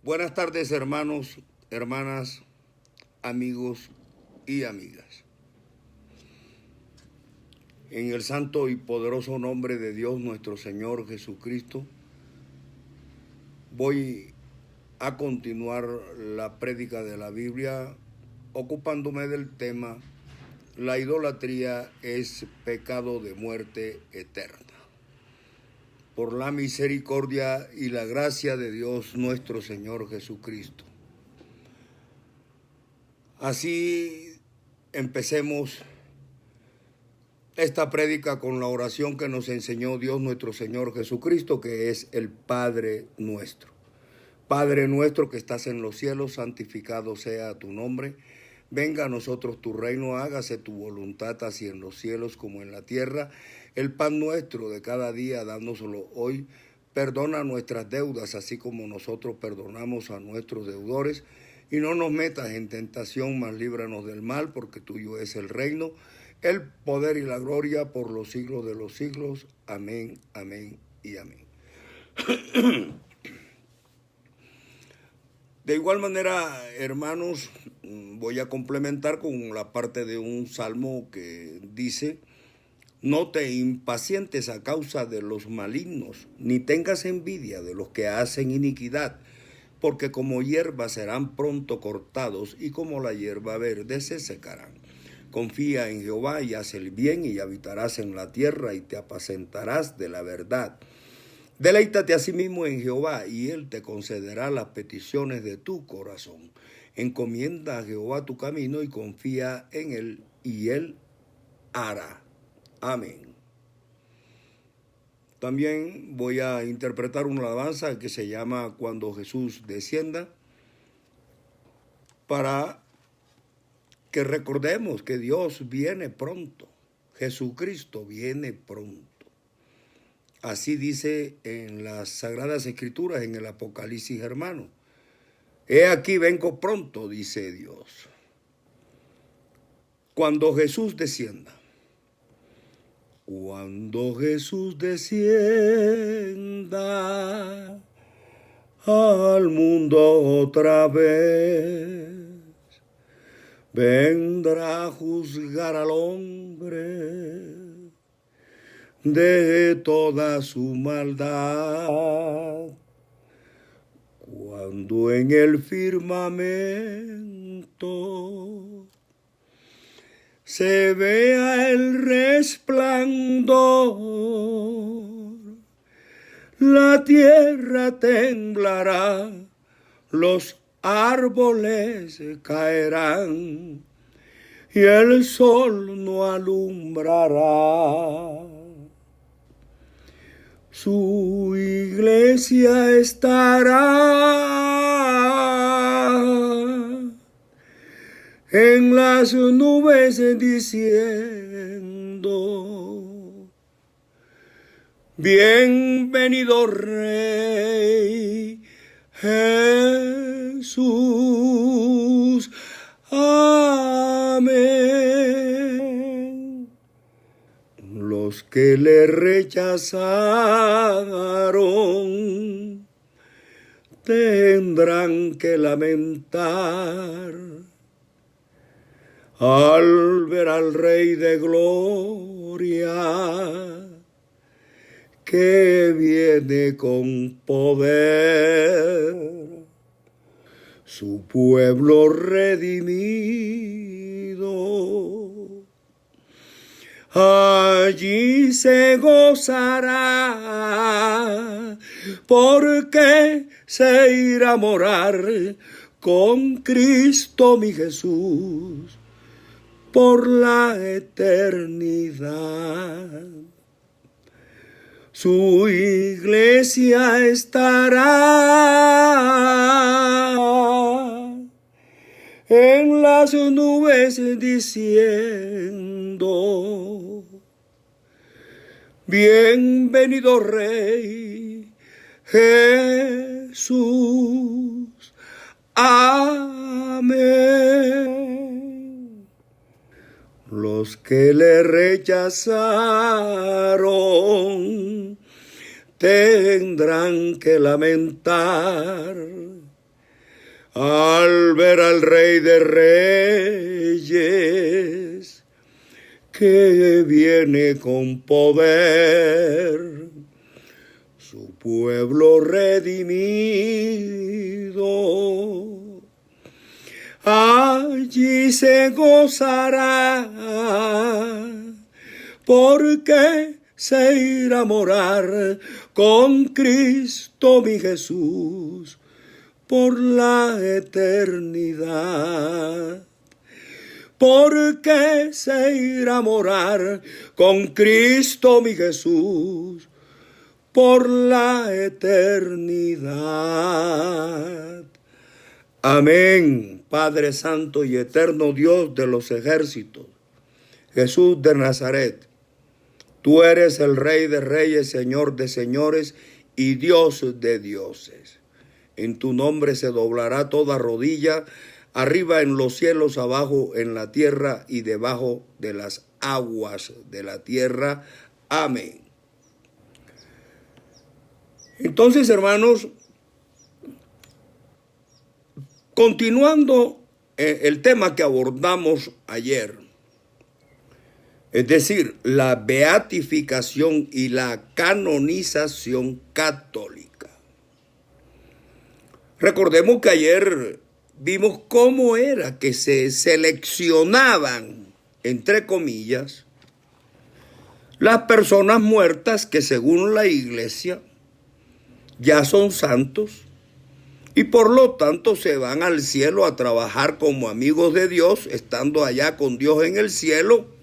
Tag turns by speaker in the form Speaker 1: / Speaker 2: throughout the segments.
Speaker 1: Buenas tardes, hermanos, hermanas, amigos y amigas. En el santo y poderoso nombre de Dios nuestro Señor Jesucristo, voy a continuar la prédica de la Biblia ocupándome del tema "La idolatría es pecado de muerte eterna". Por la misericordia y la gracia de Dios nuestro Señor Jesucristo. Así empecemos esta prédica con la oración que nos enseñó Dios nuestro Señor Jesucristo, que es el Padre nuestro. Padre nuestro que estás en los cielos, santificado sea tu nombre. Venga a nosotros tu reino, hágase tu voluntad así en los cielos como en la tierra. El pan nuestro de cada día, dánoslo hoy. Perdona nuestras deudas, así como nosotros perdonamos a nuestros deudores. Y no nos metas en tentación, mas líbranos del mal, porque tuyo es el reino, el poder y la gloria por los siglos de los siglos. Amén, amén y amén. De igual manera, hermanos, voy a complementar con la parte de un salmo que dice: no te impacientes a causa de los malignos, ni tengas envidia de los que hacen iniquidad, porque como hierba serán pronto cortados, y como la hierba verde se secarán. Confía en Jehová y haz el bien, y habitarás en la tierra, y te apacentarás de la verdad. Deleítate asimismo en Jehová, y Él te concederá las peticiones de tu corazón. Encomienda a Jehová tu camino, y confía en Él, y Él hará. Amén. También voy a interpretar una alabanza que se llama Cuando Jesús descienda, para que recordemos que Dios viene pronto, Jesucristo viene pronto. Así dice en las Sagradas Escrituras, en el Apocalipsis, hermano. He aquí vengo pronto, dice Dios. Cuando Jesús descienda. Cuando Jesús descienda al mundo otra vez, vendrá a juzgar al hombre de toda su maldad. Cuando en el firmamento se vea el resplandor, la tierra temblará, los árboles caerán y el sol no alumbrará. Su iglesia estará en las nubes diciendo: bienvenido Rey Jesús. Amén. Los que le rechazaron tendrán que lamentar al ver al Rey de Gloria que viene con poder, su pueblo redimido. Allí se gozará, porque se irá a morar con Cristo mi Jesús por la eternidad. Su iglesia estará en las nubes diciendo: bienvenido Rey Jesús. Amén. Los que le rechazaron tendrán que lamentar al ver al Rey de Reyes, que viene con poder, su pueblo redimido, allí se gozará, porque se irá a morar con Cristo mi Jesús por la eternidad. Porque se irá a morar con Cristo mi Jesús por la eternidad. Amén, Padre Santo y eterno Dios de los ejércitos, Jesús de Nazaret, tú eres el Rey de Reyes, Señor de Señores y Dios de dioses. En tu nombre se doblará toda rodilla, arriba en los cielos, abajo en la tierra y debajo de las aguas de la tierra. Amén. Entonces, hermanos, continuando el tema que abordamos ayer, es decir, la beatificación y la canonización católica. Recordemos que ayer vimos cómo era que se seleccionaban, entre comillas, las personas muertas que según la Iglesia ya son santos y por lo tanto se van al cielo a trabajar como amigos de Dios, estando allá con Dios en el cielo.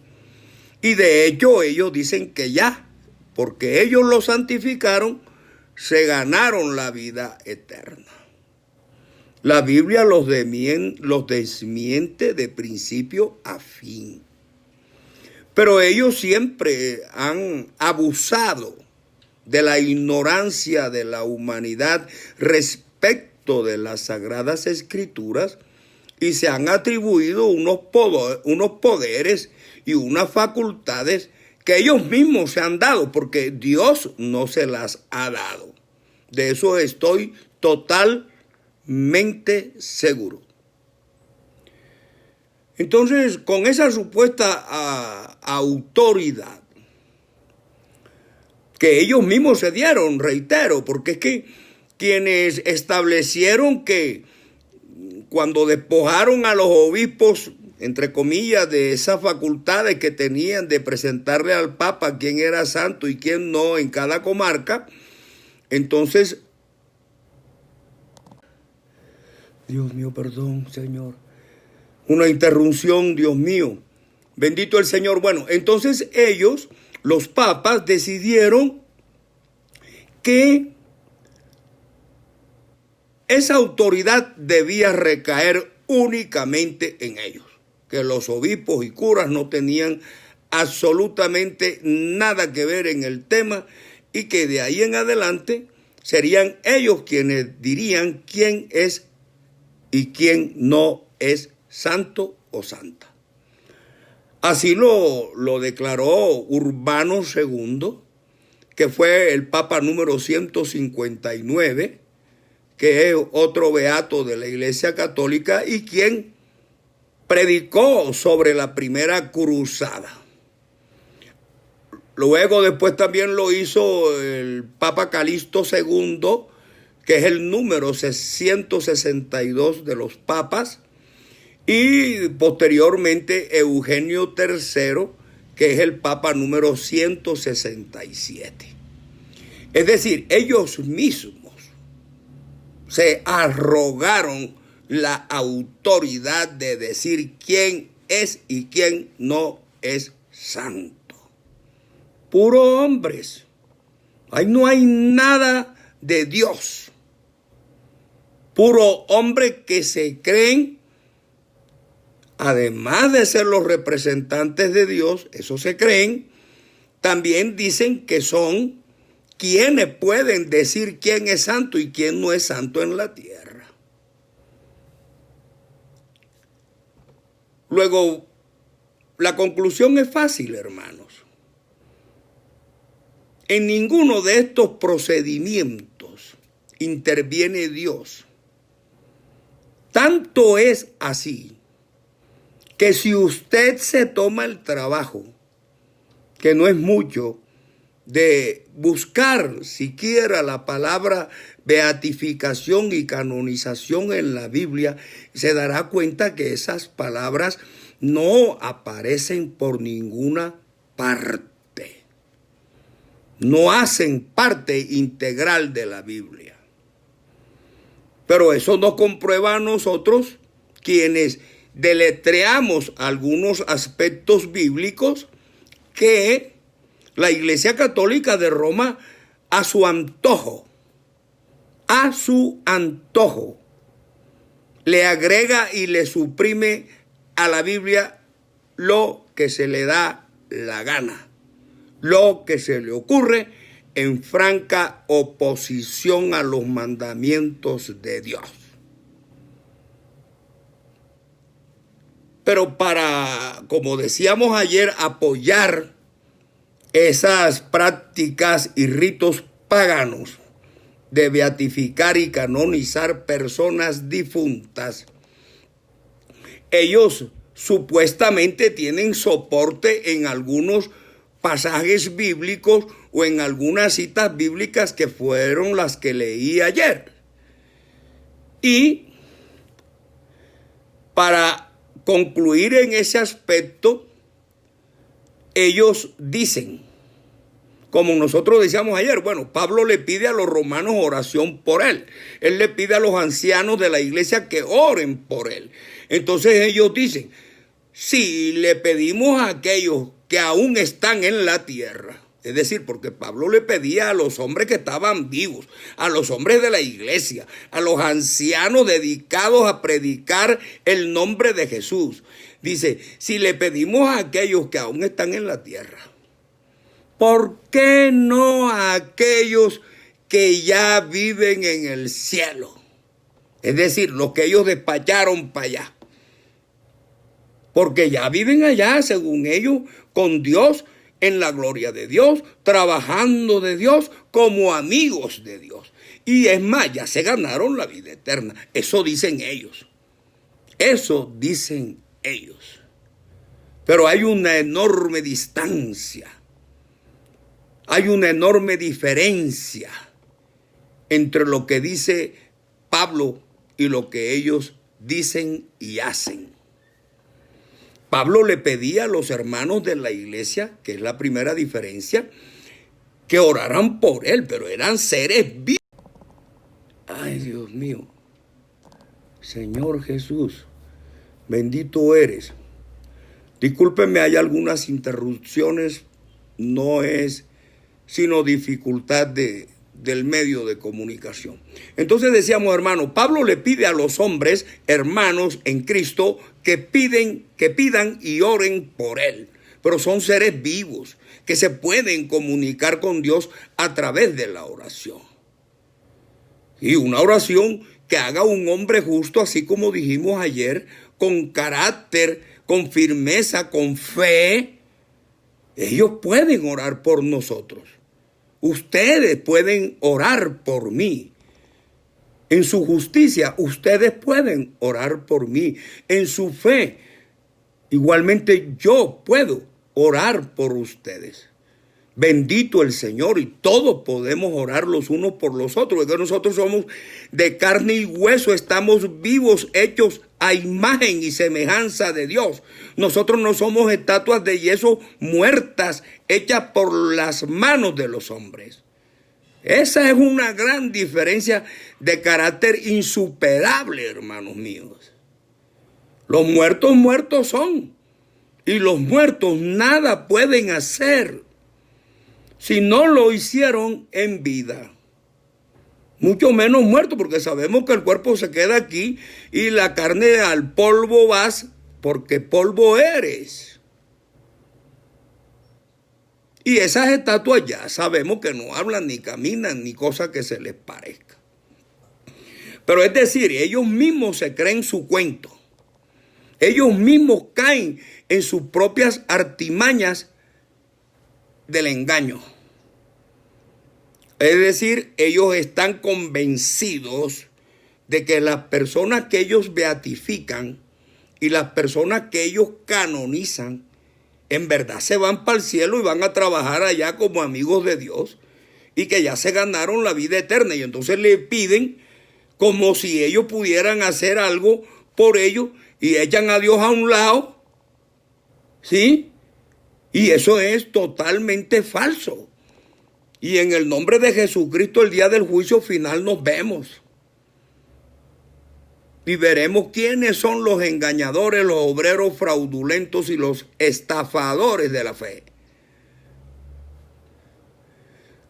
Speaker 1: Y de hecho ellos dicen que ya, porque ellos lo santificaron, se ganaron la vida eterna. La Biblia los desmiente de principio a fin. Pero ellos siempre han abusado de la ignorancia de la humanidad respecto de las Sagradas Escrituras y se han atribuido unos poderes y unas facultades que ellos mismos se han dado, porque Dios no se las ha dado. De eso estoy totalmente seguro. Entonces, con esa supuesta autoridad que ellos mismos se dieron, reitero, porque es que quienes establecieron que cuando despojaron a los obispos, entre comillas, de esas facultades que tenían de presentarle al Papa quién era santo y quién no en cada comarca, entonces, Dios mío, perdón, Señor, una interrupción, Dios mío, bendito el Señor. Bueno, entonces ellos, los papas, decidieron que esa autoridad debía recaer únicamente en ellos, que los obispos y curas no tenían absolutamente nada que ver en el tema y que de ahí en adelante serían ellos quienes dirían quién es y quién no es santo o santa. Así lo declaró Urbano II, que fue el Papa número 159, que es otro beato de la Iglesia Católica y quien predicó sobre la primera cruzada. Luego después también lo hizo el Papa Calixto II, que es el número 162 de los papas, y posteriormente Eugenio III, que es el Papa número 167. Es decir, ellos mismos se arrogaron la autoridad de decir quién es y quién no es santo. Puro hombres. Ahí no hay nada de Dios. Puro hombre que se creen, además de ser los representantes de Dios, eso se creen, también dicen que son quienes pueden decir quién es santo y quién no es santo en la tierra. Luego, la conclusión es fácil, hermanos. En ninguno de estos procedimientos interviene Dios. Tanto es así que si usted se toma el trabajo, que no es mucho, de buscar siquiera la palabra beatificación y canonización en la Biblia, se dará cuenta que esas palabras no aparecen por ninguna parte. No hacen parte integral de la Biblia. Pero eso nos comprueba a nosotros, quienes deletreamos algunos aspectos bíblicos, que la Iglesia Católica de Roma, a su antojo, le agrega y le suprime a la Biblia lo que se le da la gana, lo que se le ocurre, en franca oposición a los mandamientos de Dios. Pero para, como decíamos ayer, apoyar esas prácticas y ritos paganos de beatificar y canonizar personas difuntas, ellos supuestamente tienen soporte en algunos pasajes bíblicos o en algunas citas bíblicas que fueron las que leí ayer. Y para concluir en ese aspecto, ellos dicen, como nosotros decíamos ayer, bueno, Pablo le pide a los romanos oración por él. Él le pide a los ancianos de la iglesia que oren por él. Entonces ellos dicen, si le pedimos a aquellos que aún están en la tierra, es decir, porque Pablo le pedía a los hombres que estaban vivos, a los hombres de la iglesia, a los ancianos dedicados a predicar el nombre de Jesús. Dice, si le pedimos a aquellos que aún están en la tierra, ¿por qué no a aquellos que ya viven en el cielo? Es decir, los que ellos despacharon para allá. Porque ya viven allá, según ellos, con Dios, en la gloria de Dios, trabajando de Dios, como amigos de Dios. Y es más, ya se ganaron la vida eterna. Eso dicen ellos. Eso dicen ellos. Pero hay una enorme distancia. Hay una enorme diferencia entre lo que dice Pablo y lo que ellos dicen y hacen. Pablo le pedía a los hermanos de la iglesia, que es la primera diferencia, que oraran por él, pero eran seres vivos. Ay, Dios mío. Señor Jesús, bendito eres. Discúlpenme, hay algunas interrupciones, no es sino dificultad del medio de comunicación. Entonces decíamos, hermano, Pablo le pide a los hombres, hermanos en Cristo, que pidan y oren por él. Pero son seres vivos que se pueden comunicar con Dios a través de la oración. Y una oración que haga un hombre justo, así como dijimos ayer, con carácter, con firmeza, con fe. Ellos pueden orar por nosotros. Ustedes pueden orar por mí. En su justicia, ustedes pueden orar por mí. En su fe, igualmente yo puedo orar por ustedes. Bendito el Señor, y todos podemos orar los unos por los otros, porque nosotros somos de carne y hueso, estamos vivos, hechos a imagen y semejanza de Dios. Nosotros no somos estatuas de yeso muertas, hechas por las manos de los hombres. Esa es una gran diferencia de carácter insuperable, hermanos míos. Los muertos, muertos son, y los muertos nada pueden hacer si no lo hicieron en vida. Mucho menos muertos, porque sabemos que el cuerpo se queda aquí y la carne al polvo vas, porque polvo eres. Y esas estatuas ya sabemos que no hablan, ni caminan, ni cosa que se les parezca. Pero es decir, ellos mismos se creen su cuento. Ellos mismos caen en sus propias artimañas del engaño. Es decir, ellos están convencidos de que las personas que ellos beatifican y las personas que ellos canonizan, en verdad se van para el cielo y van a trabajar allá como amigos de Dios y que ya se ganaron la vida eterna. Y entonces le piden como si ellos pudieran hacer algo por ellos y echan a Dios a un lado. ¿Sí? Y eso es totalmente falso. Y en el nombre de Jesucristo, el día del juicio final nos vemos. Y veremos quiénes son los engañadores, los obreros fraudulentos y los estafadores de la fe.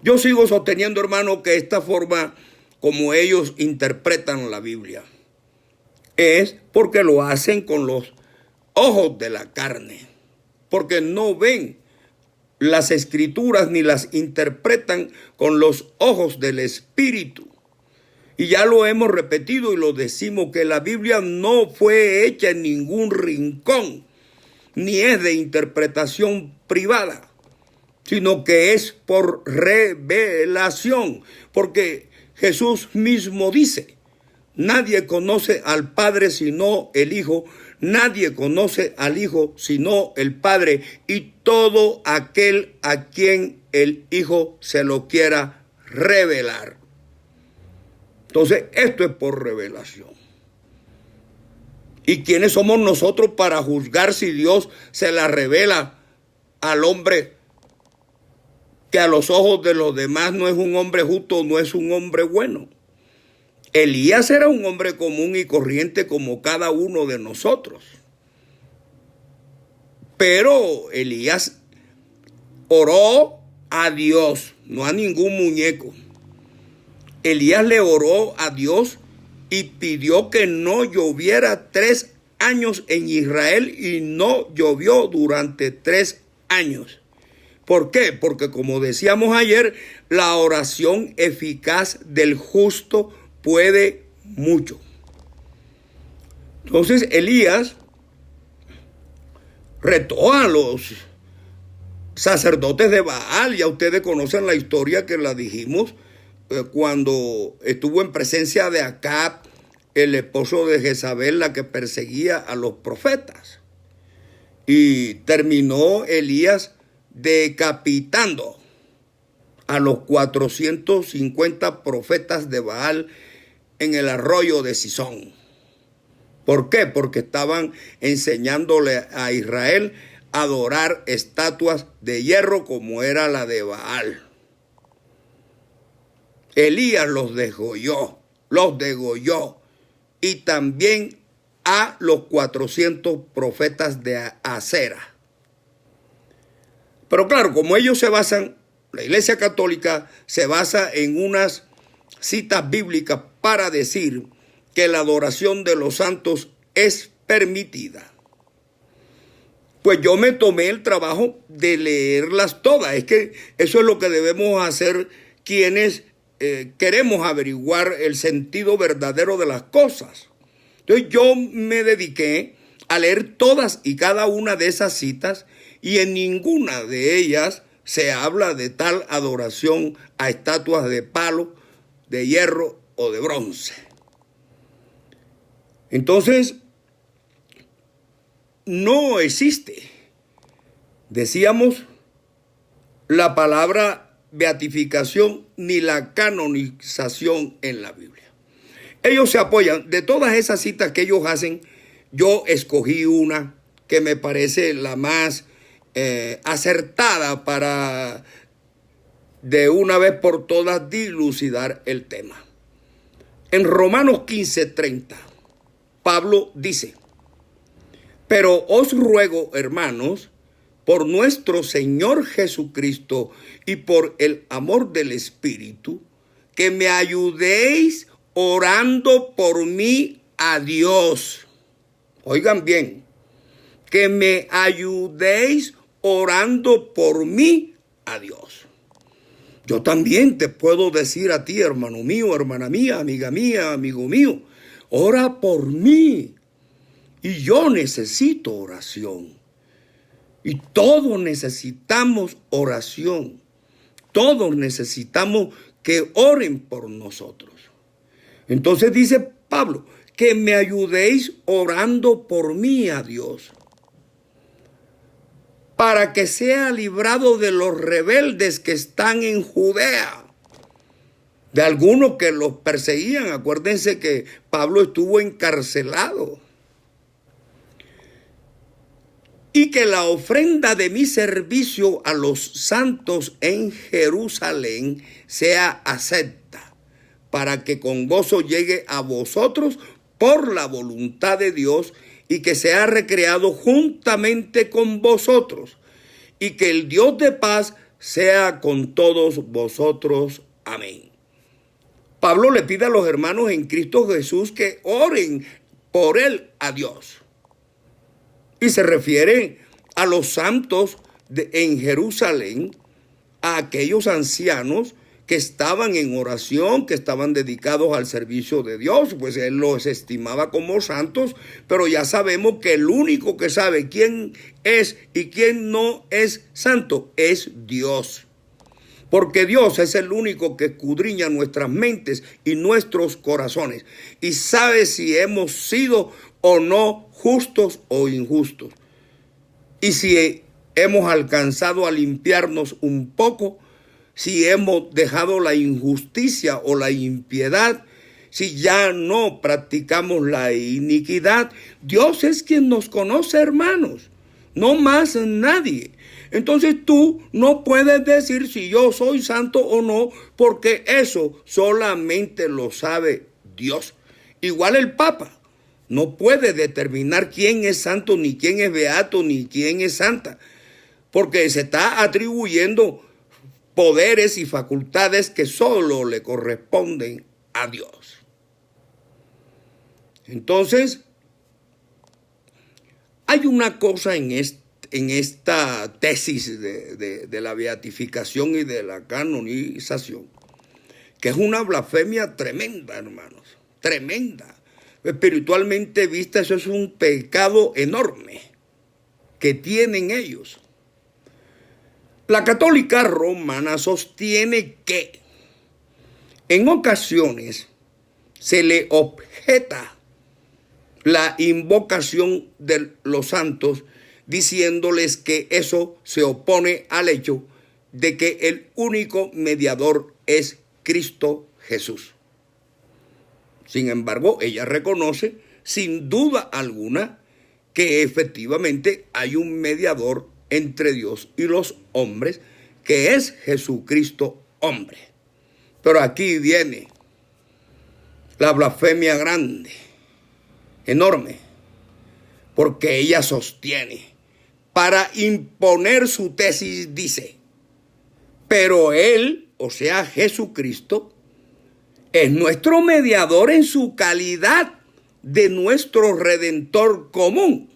Speaker 1: Yo sigo sosteniendo, hermano, que esta forma como ellos interpretan la Biblia es porque lo hacen con los ojos de la carne, porque no ven las escrituras ni las interpretan con los ojos del Espíritu. Y ya lo hemos repetido y lo decimos, que la Biblia no fue hecha en ningún rincón, ni es de interpretación privada, sino que es por revelación. Porque Jesús mismo dice, nadie conoce al Padre sino el Hijo, nadie conoce al Hijo sino el Padre, y todo aquel a quien el Hijo se lo quiera revelar. Entonces, esto es por revelación. ¿Y quiénes somos nosotros para juzgar si Dios se la revela al hombre que a los ojos de los demás no es un hombre justo, no es un hombre bueno? Elías era un hombre común y corriente como cada uno de nosotros. Pero Elías oró a Dios, no a ningún muñeco. Elías le oró a Dios y pidió que no lloviera 3 años en Israel, y no llovió durante 3 años. ¿Por qué? Porque como decíamos ayer, la oración eficaz del justo puede mucho. Entonces Elías retó a los sacerdotes de Baal. Ya ustedes conocen la historia que la dijimos cuando estuvo en presencia de Acab, el esposo de Jezabel, la que perseguía a los profetas. Y terminó Elías decapitando a los 450 profetas de Baal en el arroyo de Sison. ¿Por qué? Porque estaban enseñándole a Israel a adorar estatuas de hierro como era la de Baal. Elías los degolló, y también a los 400 profetas de Acera. Pero claro, como ellos se basan, la Iglesia Católica se basa en unas citas bíblicas para decir que la adoración de los santos es permitida. Pues yo me tomé el trabajo de leerlas todas. Es que eso es lo que debemos hacer quienes queremos averiguar el sentido verdadero de las cosas. Entonces yo me dediqué a leer todas y cada una de esas citas, y en ninguna de ellas se habla de tal adoración a estatuas de palo, de hierro o de bronce. Entonces, no existe, decíamos, la palabra beatificación ni la canonización en la Biblia. Ellos se apoyan, de todas esas citas que ellos hacen, yo escogí una que me parece la más acertada para de una vez por todas dilucidar el tema. En Romanos 15:30, Pablo dice: pero os ruego, hermanos, por nuestro Señor Jesucristo y por el amor del Espíritu, que me ayudéis orando por mí a Dios. Oigan bien, que me ayudéis orando por mí a Dios. Yo también te puedo decir a ti, hermano mío, hermana mía, amiga mía, amigo mío, ora por mí. Y yo necesito oración. Y todos necesitamos oración. Todos necesitamos que oren por nosotros. Entonces dice Pablo, que me ayudéis orando por mí a Dios, para que sea librado de los rebeldes que están en Judea, de algunos que los perseguían. Acuérdense que Pablo estuvo encarcelado. Y que la ofrenda de mi servicio a los santos en Jerusalén sea acepta, para que con gozo llegue a vosotros por la voluntad de Dios, y que sea recreado juntamente con vosotros, y que el Dios de paz sea con todos vosotros. Amén. Pablo le pide a los hermanos en Cristo Jesús que oren por él a Dios. Y se refiere a los santos en Jerusalén, a aquellos ancianos que estaban en oración, que estaban dedicados al servicio de Dios, pues él los estimaba como santos, pero ya sabemos que el único que sabe quién es y quién no es santo es Dios. Porque Dios es el único que escudriña nuestras mentes y nuestros corazones y sabe si hemos sido o no justos o injustos. Y si hemos alcanzado a limpiarnos un poco, si hemos dejado la injusticia o la impiedad, si ya no practicamos la iniquidad, Dios es quien nos conoce, hermanos, no más nadie. Entonces tú no puedes decir si yo soy santo o no, porque eso solamente lo sabe Dios. Igual el Papa no puede determinar quién es santo, ni quién es beato, ni quién es santa, porque se está atribuyendo poderes y facultades que solo le corresponden a Dios. Entonces, hay una cosa en esta tesis de la beatificación y de la canonización, que es una blasfemia tremenda, hermanos, tremenda. Espiritualmente vista, eso es un pecado enorme que tienen ellos. La católica romana sostiene que en ocasiones se le objeta la invocación de los santos, diciéndoles que eso se opone al hecho de que el único mediador es Cristo Jesús. Sin embargo, ella reconoce sin duda alguna que efectivamente hay un mediador entre Dios y los hombres, que es Jesucristo hombre. Pero aquí viene la blasfemia grande, enorme, porque ella sostiene, para imponer su tesis, dice, pero él, o sea Jesucristo, es nuestro mediador en su calidad de nuestro redentor común.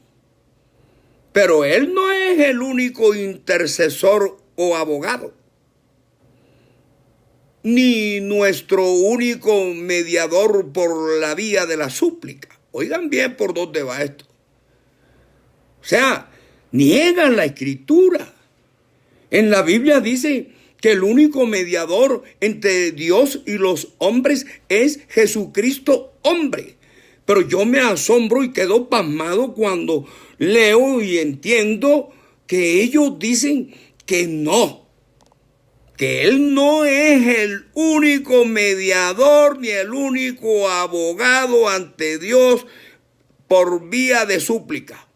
Speaker 1: Pero él no es el único intercesor o abogado, ni nuestro único mediador por la vía de la súplica. Oigan bien por dónde va esto. O sea, niegan la Escritura. En la Biblia dice que el único mediador entre Dios y los hombres es Jesucristo hombre. Pero yo me asombro y quedo pasmado cuando leo y entiendo que ellos dicen que no, que Él no es el único mediador ni el único abogado ante Dios por vía de súplica,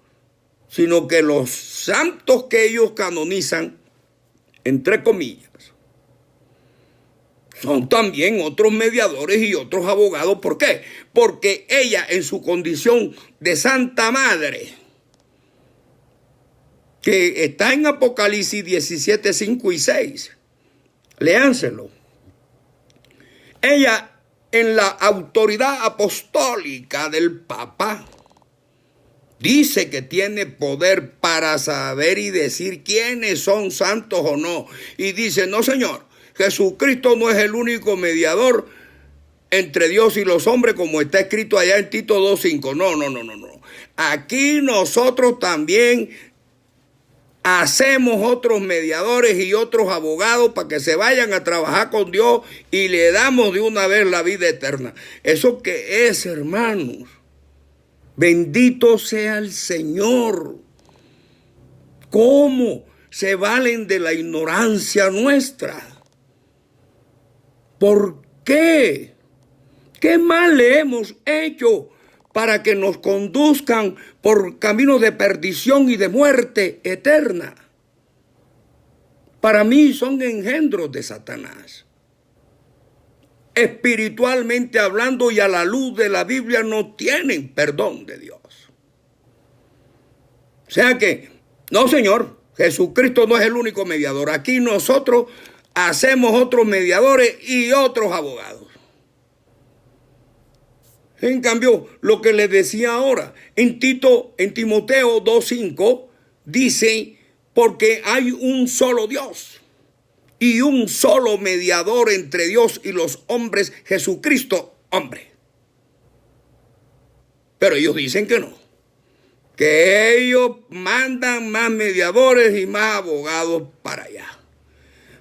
Speaker 1: sino que los santos que ellos canonizan, entre comillas, son también otros mediadores y otros abogados. ¿Por qué? Porque ella, en su condición de Santa Madre, que está en Apocalipsis 17, 5 y 6, léanselo. Ella, en la autoridad apostólica del Papa, dice que tiene poder para saber y decir quiénes son santos o no. Y dice, no señor, Jesucristo no es el único mediador entre Dios y los hombres, como está escrito allá en Tito 2:5. No. Aquí nosotros también hacemos otros mediadores y otros abogados para que se vayan a trabajar con Dios y le damos de una vez la vida eterna. ¿Eso qué es, hermanos? Bendito sea el Señor. ¿Cómo se valen de la ignorancia nuestra? ¿Por qué? ¿Qué mal le hemos hecho para que nos conduzcan por caminos de perdición y de muerte eterna? Para mí son engendros de Satanás. Espiritualmente hablando y a la luz de la Biblia no tienen perdón de Dios. O sea que, no, Señor, Jesucristo no es el único mediador. Aquí nosotros hacemos otros mediadores y otros abogados. En cambio, lo que les decía ahora, en Timoteo 2:5, dice, porque hay un solo Dios y un solo mediador entre Dios y los hombres, Jesucristo, hombre. Pero ellos dicen que no, que ellos mandan más mediadores y más abogados para allá.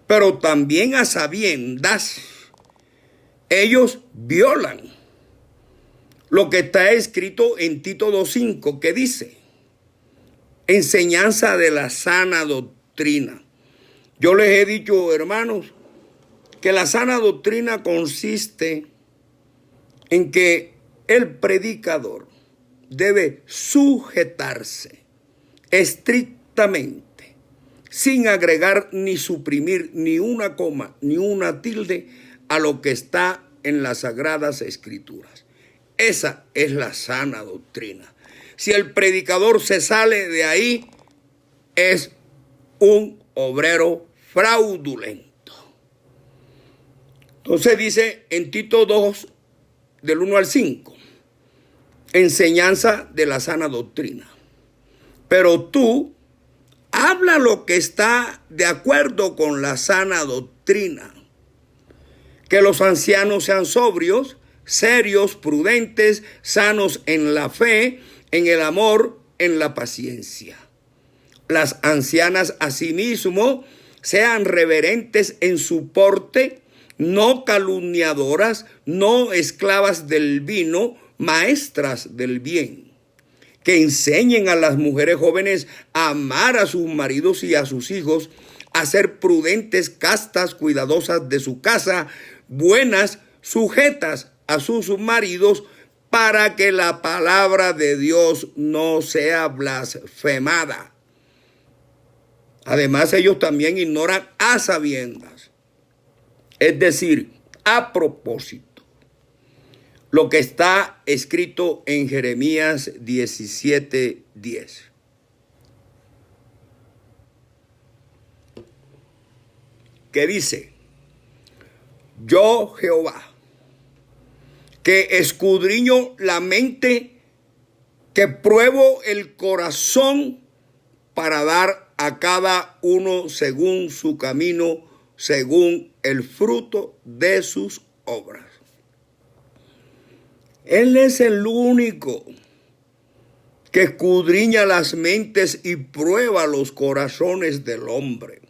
Speaker 1: Pero también a sabiendas, ellos violan lo que está escrito en Tito 2:5, que dice, enseñanza de la sana doctrina. Yo les he dicho, hermanos, que la sana doctrina consiste en que el predicador debe sujetarse estrictamente, sin agregar ni suprimir ni una coma, ni una tilde a lo que está en las Sagradas Escrituras. Esa es la sana doctrina. Si el predicador se sale de ahí, es un obrero fraudulento. Entonces dice en Tito 2, del 1 al 5, enseñanza de la sana doctrina. Pero tú habla lo que está de acuerdo con la sana doctrina. Que los ancianos sean sobrios, serios, prudentes, sanos en la fe, en el amor, en la paciencia. Las ancianas asimismo sean reverentes en su porte, no calumniadoras, no esclavas del vino, maestras del bien. Que enseñen a las mujeres jóvenes a amar a sus maridos y a sus hijos, a ser prudentes, castas, cuidadosas de su casa, buenas, sujetas a sus maridos, para que la palabra de Dios no sea blasfemada. Además, ellos también ignoran a sabiendas, es decir, a propósito, lo que está escrito en Jeremías 17:10. Que dice, yo Jehová, que escudriño la mente, que pruebo el corazón para dar a cada uno según su camino, según el fruto de sus obras. Él es el único que escudriña las mentes y prueba los corazones del hombre.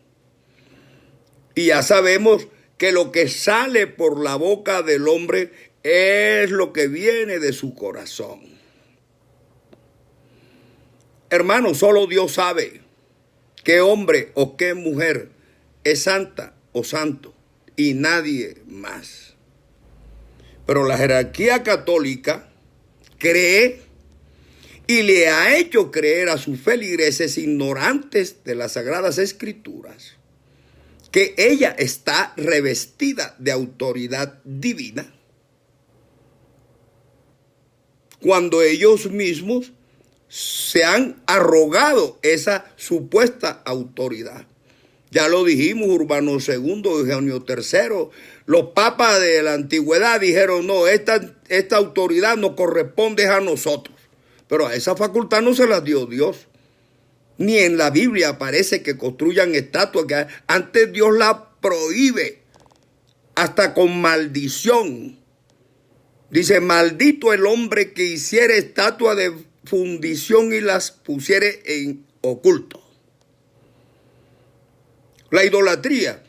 Speaker 1: Y ya sabemos que lo que sale por la boca del hombre es lo que viene de su corazón. Hermano, solo Dios sabe qué hombre o qué mujer es santa o santo, y nadie más. Pero la jerarquía católica cree y le ha hecho creer a sus feligreses ignorantes de las Sagradas Escrituras que ella está revestida de autoridad divina, cuando ellos mismos se han arrogado esa supuesta autoridad. Ya lo dijimos, Urbano II, Eugenio III, los papas de la antigüedad dijeron, no, esta autoridad no corresponde a nosotros. Pero a esa facultad no se la dio Dios. Ni en la Biblia aparece que construyan estatuas, que antes Dios la prohíbe, hasta con maldición. Dice, maldito el hombre que hiciere estatua de fundición y las pusiere en oculto. La idolatría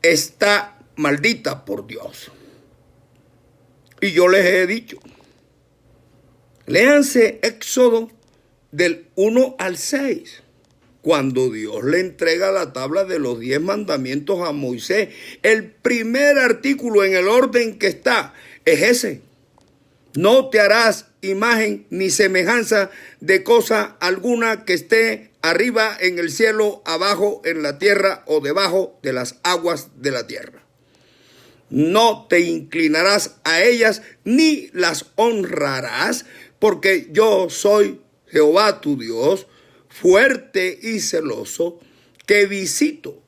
Speaker 1: está maldita por Dios. Y yo les he dicho, léanse Éxodo del 1 al 6. Cuando Dios le entrega la tabla de los 10 mandamientos a Moisés, el primer artículo en el orden que está es ese. No te harás imagen ni semejanza de cosa alguna que esté arriba en el cielo, abajo en la tierra o debajo de las aguas de la tierra. No te inclinarás a ellas ni las honrarás, porque yo soy Jehová tu Dios, fuerte y celoso, que visito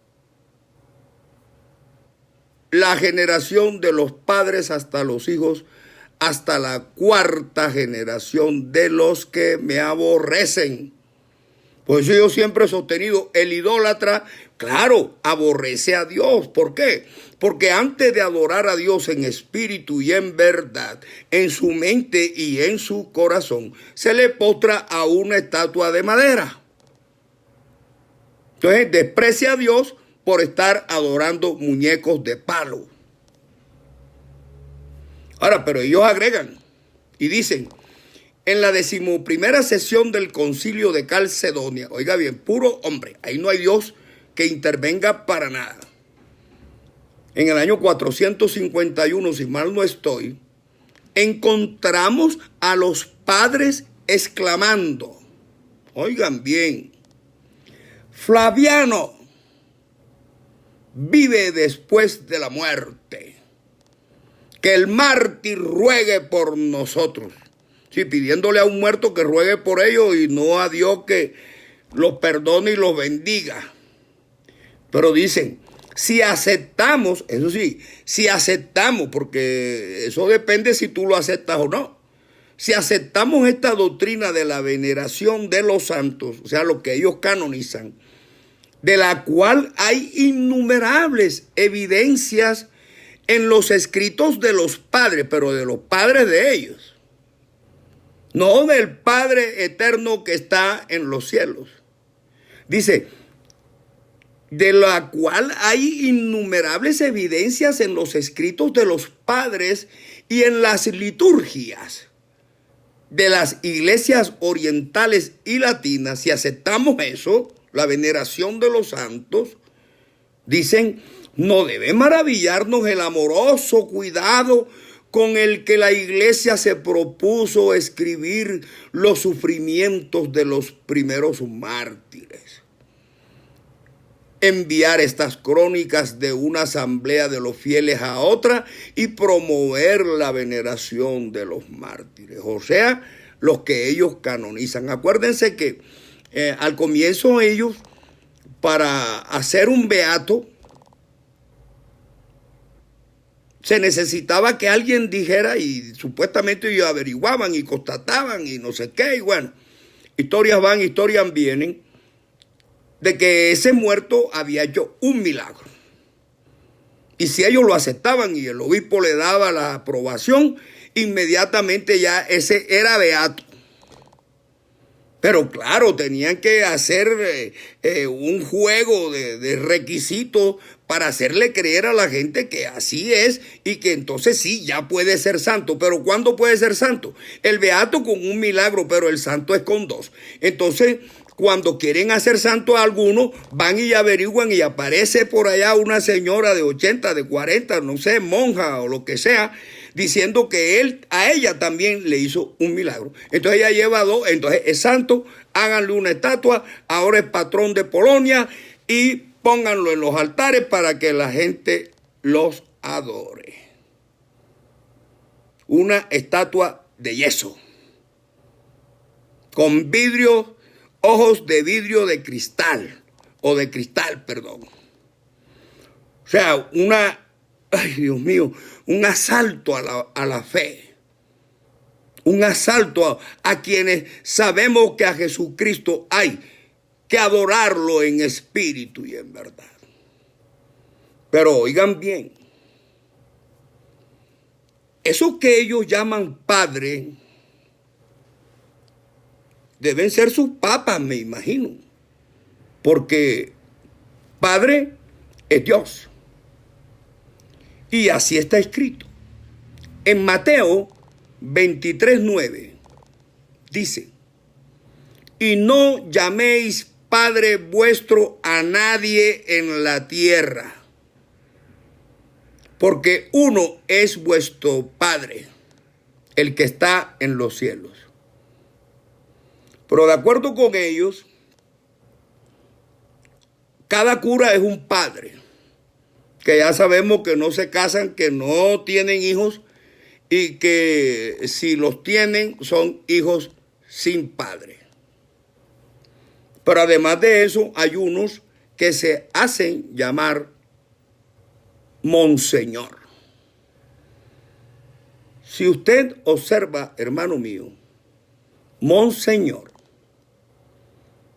Speaker 1: la generación de los padres hasta los hijos, hasta la cuarta generación de los que me aborrecen. Por eso yo siempre he sostenido, el idólatra, claro, aborrece a Dios. ¿Por qué? Porque antes de adorar a Dios en espíritu y en verdad, en su mente y en su corazón, se le postra a una estatua de madera. Entonces desprecia a Dios por estar adorando muñecos de palo. Ahora, pero ellos agregan y dicen, en la 11ª sesión del concilio de Calcedonia, oiga bien, puro hombre, ahí no hay Dios que intervenga para nada. En el año 451, si mal no estoy, encontramos a los padres exclamando, oigan bien, Flaviano vive después de la muerte, que el mártir ruegue por nosotros. Sí, pidiéndole a un muerto que ruegue por ellos y no a Dios que los perdone y los bendiga. Pero dicen, si aceptamos, eso sí, si aceptamos, porque eso depende si tú lo aceptas o no. Si aceptamos esta doctrina de la veneración de los santos, o sea, lo que ellos canonizan, de la cual hay innumerables evidencias en los escritos de los padres, pero de los padres de ellos. No del Padre eterno que está en los cielos. Dice, de la cual hay innumerables evidencias en los escritos de los padres y en las liturgias de las iglesias orientales y latinas. Si aceptamos eso, la veneración de los santos, dicen, no debe maravillarnos el amoroso cuidado con el que la iglesia se propuso escribir los sufrimientos de los primeros mártires. Enviar estas crónicas de una asamblea de los fieles a otra y promover la veneración de los mártires, o sea, los que ellos canonizan. Acuérdense que al comienzo ellos, para hacer un beato, se necesitaba que alguien dijera, y supuestamente ellos averiguaban y constataban y no sé qué, y bueno, historias van, historias vienen, de que ese muerto había hecho un milagro. Y si ellos lo aceptaban y el obispo le daba la aprobación, inmediatamente ya ese era beato. Pero claro, tenían que hacer un juego de requisitos para hacerle creer a la gente que así es y que entonces sí, ya puede ser santo. Pero ¿cuándo puede ser santo? El beato con un milagro, pero el santo es con dos. Entonces, cuando quieren hacer santo a alguno, van y averiguan y aparece por allá una señora de 80, de 40, no sé, monja o lo que sea, diciendo que a ella también le hizo un milagro. Entonces ella lleva dos, entonces es santo, háganle una estatua, ahora es patrón de Polonia y pónganlo en los altares para que la gente los adore. Una estatua de yeso, con vidrio, ojos de vidrio de cristal, perdón. O sea, ay Dios mío, un asalto a la fe. Un asalto a quienes sabemos que a Jesucristo hay que adorarlo en espíritu y en verdad. Pero oigan bien, eso que ellos llaman padre deben ser sus papas, me imagino. Porque Padre es Dios. Y así está escrito. En Mateo 23:9 dice: y no llaméis Padre vuestro a nadie en la tierra, porque uno es vuestro Padre, el que está en los cielos. Pero de acuerdo con ellos, cada cura es un padre, que ya sabemos que no se casan, que no tienen hijos y que si los tienen son hijos sin padre. Pero además de eso, hay unos que se hacen llamar Monseñor. Si usted observa, hermano mío, Monseñor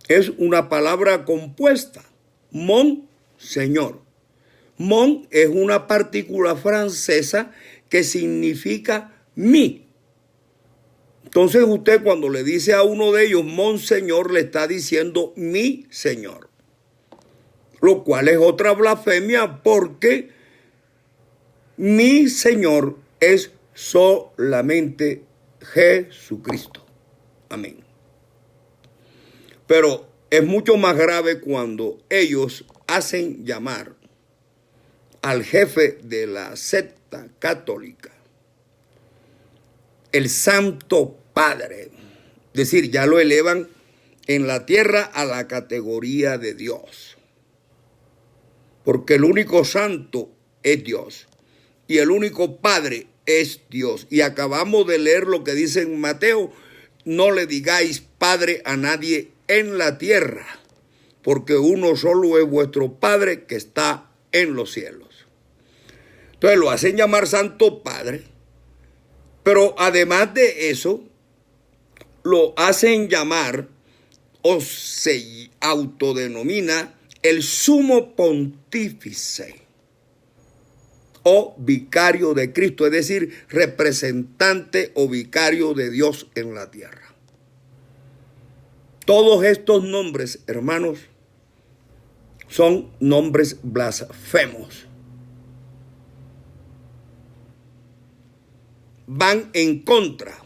Speaker 1: es una palabra compuesta. Monseñor. Mon es una partícula francesa que significa mi. Entonces usted cuando le dice a uno de ellos Monseñor, le está diciendo mi Señor. Lo cual es otra blasfemia, porque mi Señor es solamente Jesucristo. Amén. Pero es mucho más grave cuando ellos hacen llamar al jefe de la secta católica el Santo Padre. Es decir, ya lo elevan en la tierra a la categoría de Dios. Porque el único santo es Dios y el único Padre es Dios. Y acabamos de leer lo que dice en Mateo: no le digáis Padre a nadie en la tierra, porque uno solo es vuestro Padre que está en los cielos. Entonces lo hacen llamar Santo Padre, pero además de eso, lo hacen llamar o se autodenomina el Sumo Pontífice o vicario de Cristo, es decir, representante o vicario de Dios en la tierra. Todos estos nombres, hermanos, son nombres blasfemos. Van en contra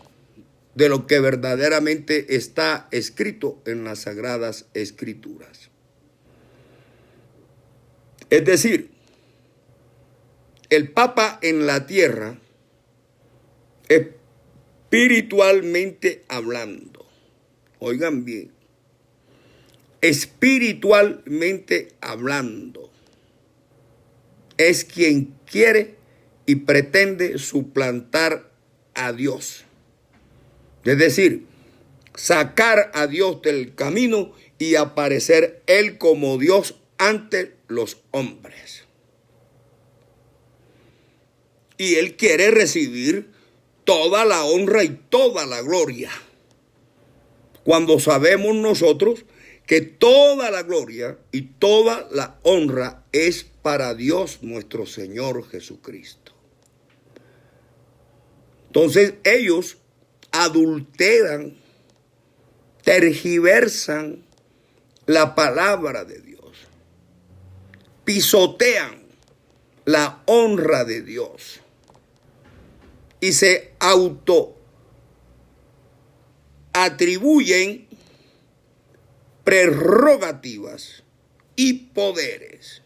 Speaker 1: de lo que verdaderamente está escrito en las Sagradas Escrituras. Es decir, el Papa en la tierra, espiritualmente hablando, oigan bien, espiritualmente hablando, es quien quiere y pretende suplantar a Dios. Es decir, sacar a Dios del camino y aparecer Él como Dios ante los hombres. Y Él quiere recibir toda la honra y toda la gloria, cuando sabemos nosotros que toda la gloria y toda la honra es para Dios nuestro Señor Jesucristo. Entonces ellos adulteran, tergiversan la palabra de Dios, pisotean la honra de Dios y se autoatribuyen prerrogativas y poderes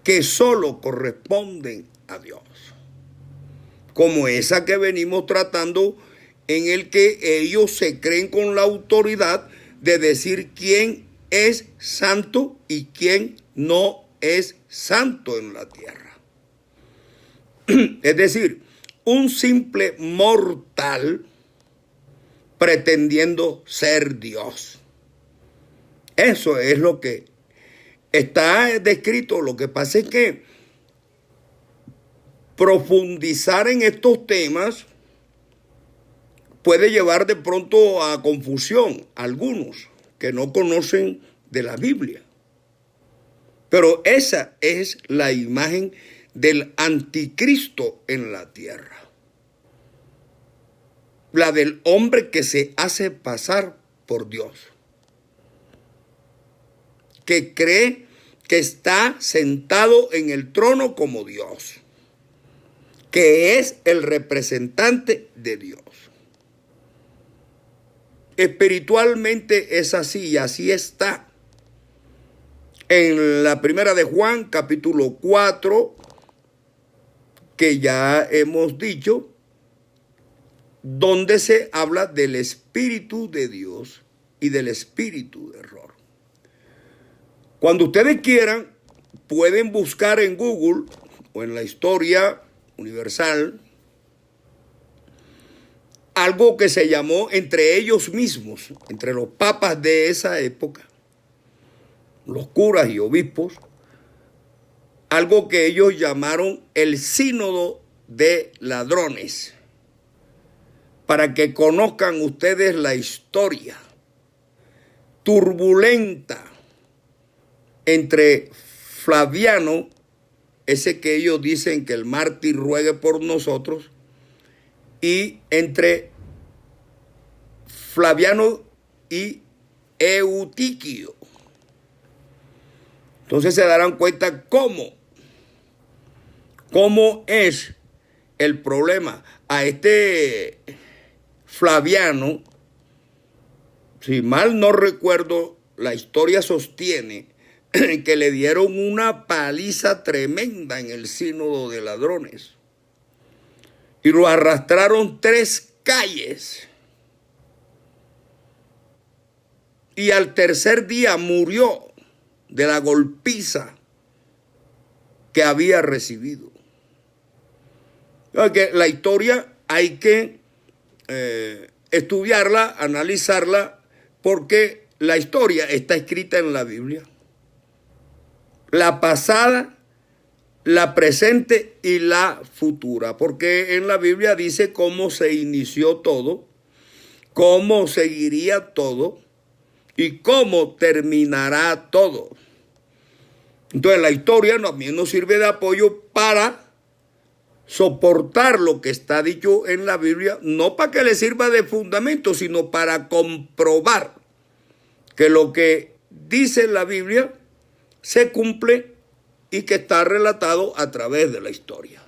Speaker 1: que solo corresponden a Dios, como esa que venimos tratando, en el que ellos se creen con la autoridad de decir quién es santo y quién no es santo en la tierra. Es decir, un simple mortal pretendiendo ser Dios. Eso es lo que está descrito. Lo que pasa es que profundizar en estos temas puede llevar de pronto a confusión a algunos que no conocen de la Biblia. Pero esa es la imagen del anticristo en la tierra. La del hombre que se hace pasar por Dios, que cree que está sentado en el trono como Dios, que es el representante de Dios. Espiritualmente es así y así está. En la primera de Juan, capítulo 4, que ya hemos dicho, donde se habla del Espíritu de Dios y del espíritu de error. Cuando ustedes quieran, pueden buscar en Google o en la historia universal algo que se llamó entre ellos mismos, entre los papas de esa época, los curas y obispos, algo que ellos llamaron el sínodo de ladrones, para que conozcan ustedes la historia turbulenta entre Flaviano, ese que ellos dicen que el mártir ruegue por nosotros, y entre Flaviano y Eutiquio. Entonces se darán cuenta cómo es el problema. A este Flaviano, si mal no recuerdo, la historia sostiene que le dieron una paliza tremenda en el sínodo de ladrones y lo arrastraron 3 calles y al tercer día murió de la golpiza que había recibido. La historia hay que estudiarla, analizarla, porque la historia está escrita en la Biblia. La pasada, la presente y la futura, porque en la Biblia dice cómo se inició todo, cómo seguiría todo y cómo terminará todo. Entonces la historia también nos sirve de apoyo para soportar lo que está dicho en la Biblia, no para que le sirva de fundamento, sino para comprobar que lo que dice la Biblia se cumple y que está relatado a través de la historia.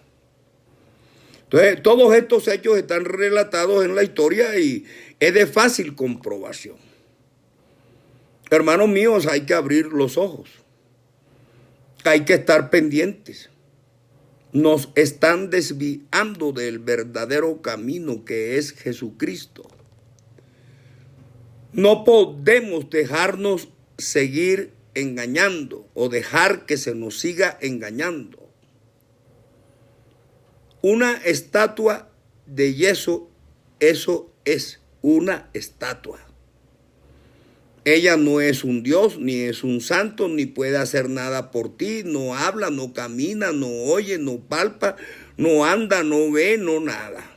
Speaker 1: Entonces, todos estos hechos están relatados en la historia y es de fácil comprobación. Hermanos míos, hay que abrir los ojos. Hay que estar pendientes. Nos están desviando del verdadero camino que es Jesucristo. No podemos dejarnos seguir engañando o dejar que se nos siga engañando. Una estatua de yeso, eso es una estatua. Ella no es un Dios, ni es un santo, ni puede hacer nada por ti, no habla, no camina, no oye, no palpa, no anda, no ve, no nada.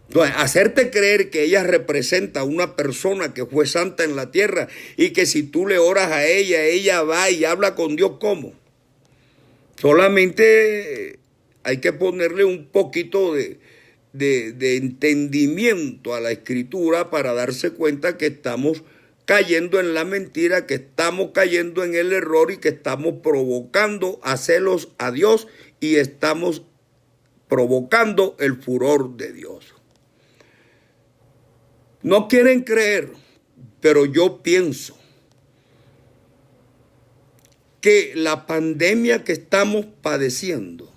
Speaker 1: Entonces, hacerte creer que ella representa a una persona que fue santa en la tierra y que si tú le oras a ella, ella va y habla con Dios, ¿cómo? Solamente hay que ponerle un poquito de entendimiento a la escritura para darse cuenta que estamos cayendo en la mentira, que estamos cayendo en el error y que estamos provocando a celos a Dios y estamos provocando el furor de Dios. No quieren creer, pero yo pienso que la pandemia que estamos padeciendo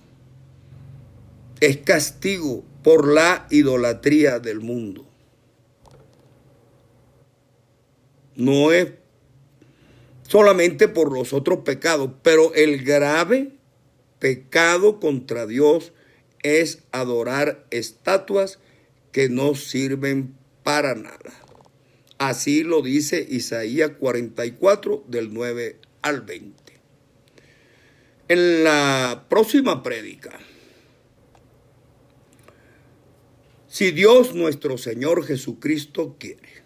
Speaker 1: es castigo por la idolatría del mundo. No es solamente por los otros pecados, pero el grave pecado contra Dios es adorar estatuas que no sirven para nada. Así lo dice Isaías 44, del 9 al 20. En la próxima prédica, si Dios nuestro Señor Jesucristo quiere,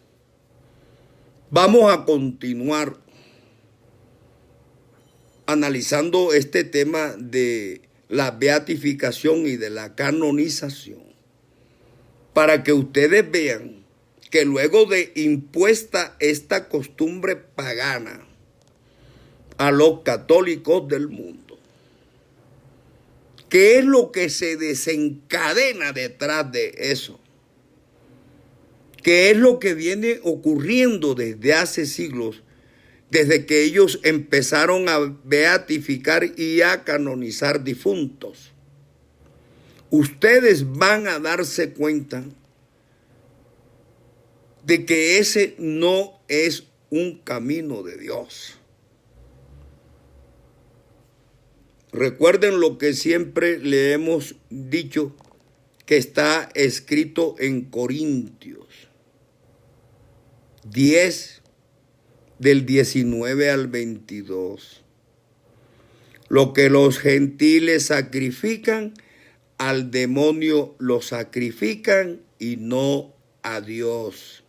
Speaker 1: vamos a continuar analizando este tema de la beatificación y de la canonización, para que ustedes vean que luego de impuesta esta costumbre pagana, a los católicos del mundo. ¿Qué es lo que se desencadena detrás de eso? ¿Qué es lo que viene ocurriendo desde hace siglos, desde que ellos empezaron a beatificar y a canonizar difuntos? Ustedes van a darse cuenta de que ese no es un camino de Dios. Recuerden lo que siempre le hemos dicho, que está escrito en Corintios 10, del 19 al 22. Lo que los gentiles sacrifican, al demonio lo sacrifican y no a Dios.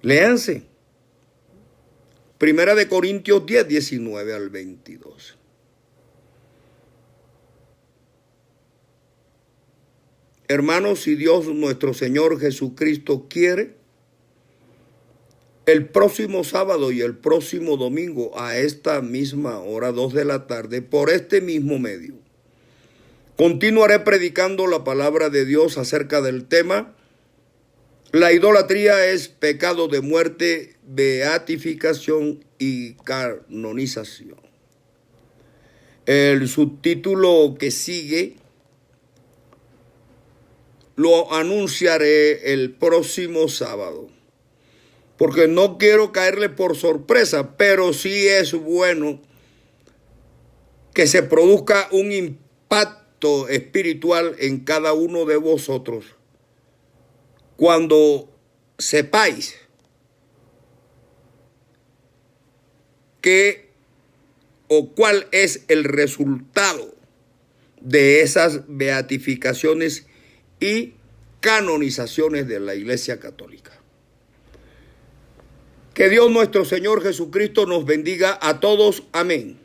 Speaker 1: Léanse. Primera de Corintios 10, 19 al 22. Hermanos, si Dios nuestro Señor Jesucristo quiere, el próximo sábado y el próximo domingo a esta misma hora, 2 de la tarde, por este mismo medio, continuaré predicando la palabra de Dios acerca del tema: la idolatría es pecado de muerte, beatificación y canonización. El subtítulo que sigue lo anunciaré el próximo sábado, porque no quiero caerle por sorpresa, pero sí es bueno que se produzca un impacto espiritual en cada uno de vosotros cuando sepáis qué o cuál es el resultado de esas beatificaciones y canonizaciones de la Iglesia Católica. Que Dios nuestro Señor Jesucristo nos bendiga a todos. Amén.